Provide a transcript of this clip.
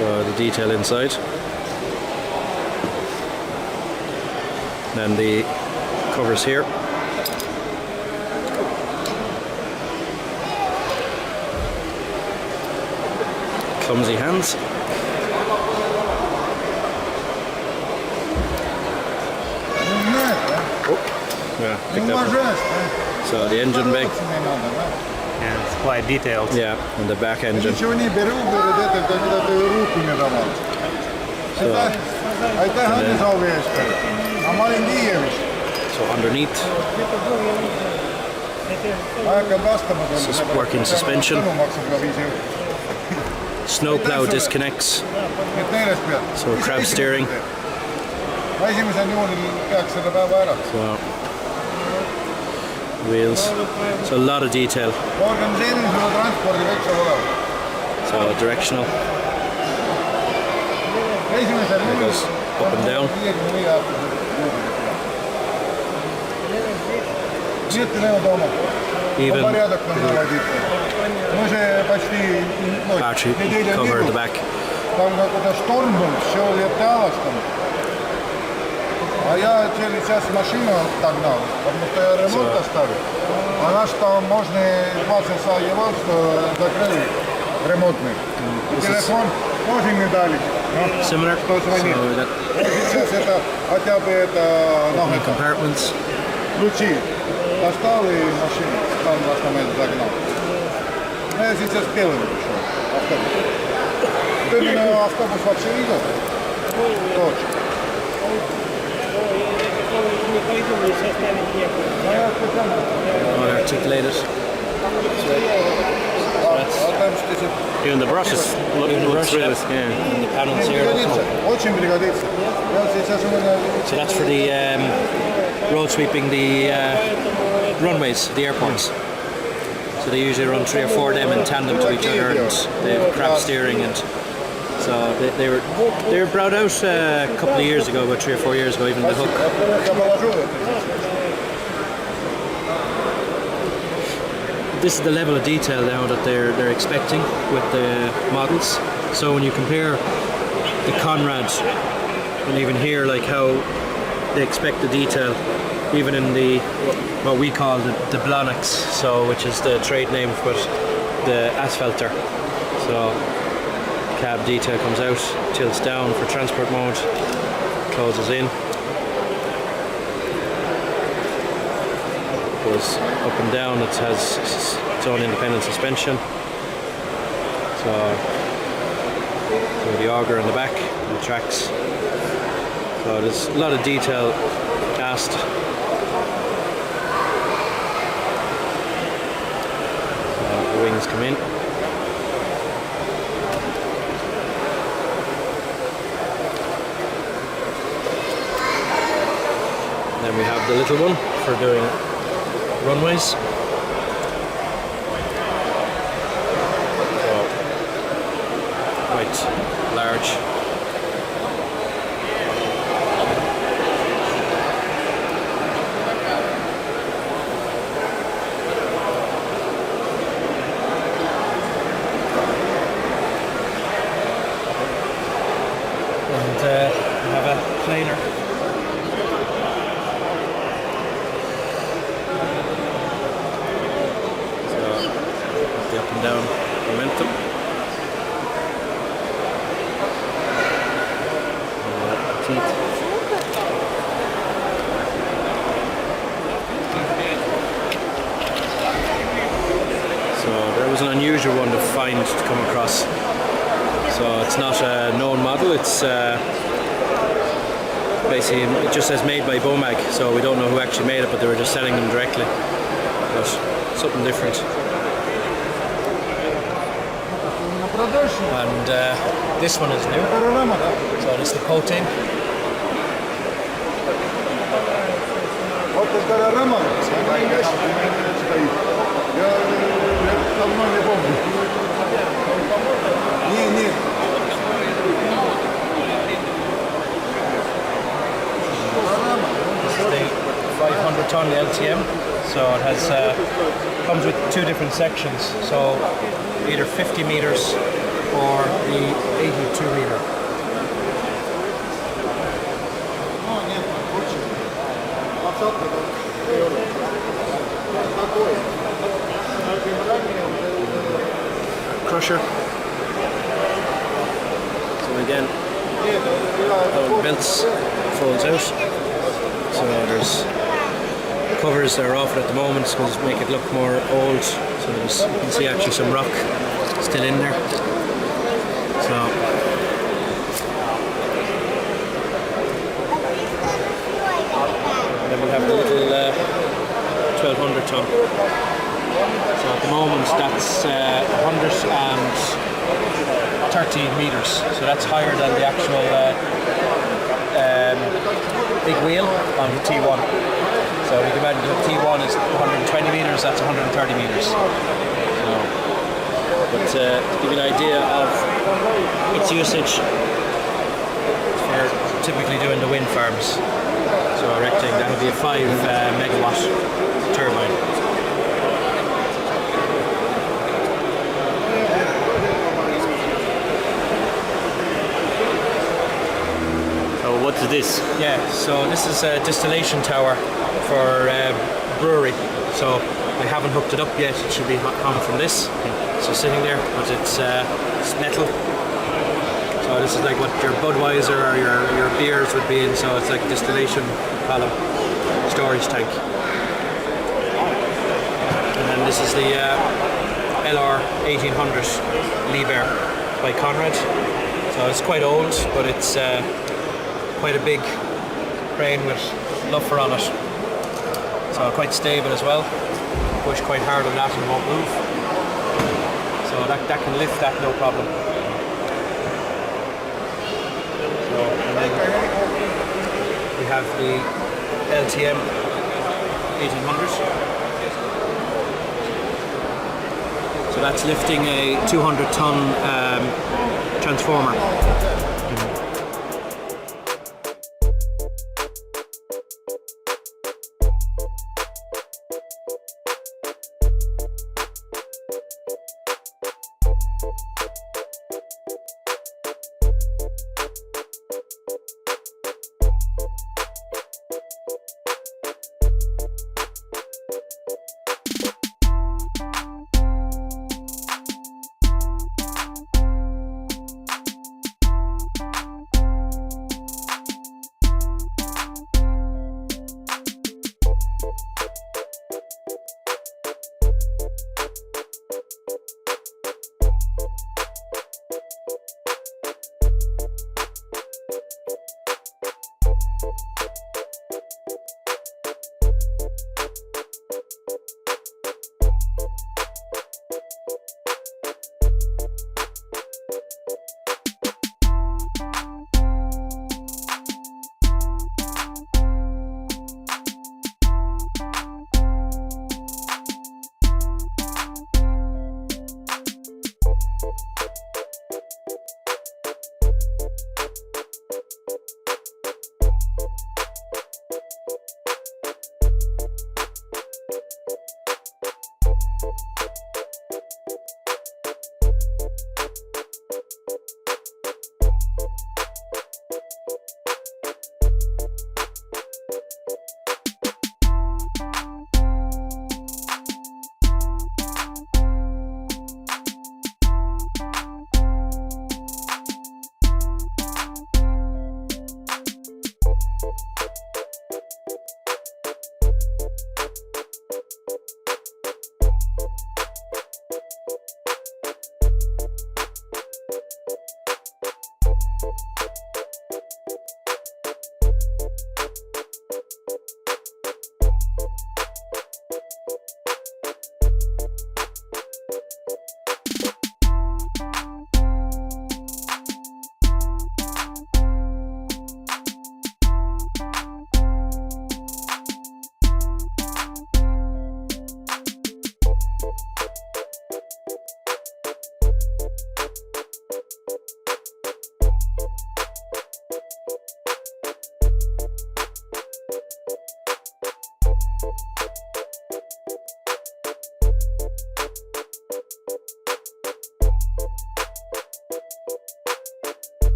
So the detail inside. Then the covers here. Clumsy hands. Yeah, picked up. So the engine bay. Yeah, it's quite detailed. Yeah, and the back engine. So underneath, working suspension. Snowplow disconnects. So crab steering. So wheels. So a lot of detail. So directional. It goes up and down. Even battery cover at the back. А я сейчас машину отогнал, потому что я ремонт оставил. Она что можно 20 евро, что закрыли ремонтный. Телефон тоже не дали. Similar. Кто звонит? Сейчас это хотя бы это compartments. Ключи достал и машину там в автомобиль загнал. Я сейчас белым пришел. Автобус. Ты меня автобус вообще видел? Точно. Articulated. Even the brushes looks really, yeah. And the panels here. Очень пригодится. So that's for the road sweeping the runways, the airports. So they usually run 3 or 4 of them in tandem to each other, and they have crab steering, and so they were brought out a couple of years ago, about 3 or 4 years ago, even the hook. This is the level of detail now that they're expecting with the models. So when you compare the Conrad, and even here, like how they expect the detail, even in the what we call the Blonix, so which is the trade name for the asphalter. So cab detail comes out, tilts down for transport mode, closes in, goes up and down. It has its own independent suspension. So the auger in the back, and the tracks. So there's a lot of detail cast. So the wings come in. Then we have the little one for doing runways. So, quite large. And we have a planer. Up and down momentum. Teeth. So there was an unusual one to find, to come across. So it's not a known model, it's basically, it just says made by Bomag, so we don't know who actually made it, but they were just selling them directly. But something different. And this one is new, so it's the Potain. This is the 500-ton LTM, so it has comes with 2 different sections. So either 50 meters or the 82 meter. Crusher. So again, how it belts folds out. So there's covers that are off it at the moment because make it look more old. So there's, you can see actually some rock still in there. So then we'll have the little 1200 ton. So at the moment that's 130 meters. So that's higher than the actual big wheel on the T1. So you can imagine the T1 is 120 meters, that's 130 meters. So, but to give you an idea of its usage for typically doing the wind farms. So erecting, that would be a 5 megawatt turbine. What's this? Yeah, so this is a distillation tower for brewery. So we haven't hooked it up yet. It should be on from this. So sitting there, but it's metal. So this is like what your Budweiser or your beers would be in. So it's like distillation column, storage tank. And then this is the LR 1800 Liebherr by Conrad. So it's quite old, but it's quite a big crane with luffer on it. So quite stable as well. Push quite hard on that and it won't move. So that can lift that no problem. So, and then we have the LTM 1800. So that's lifting a 200 ton transformer.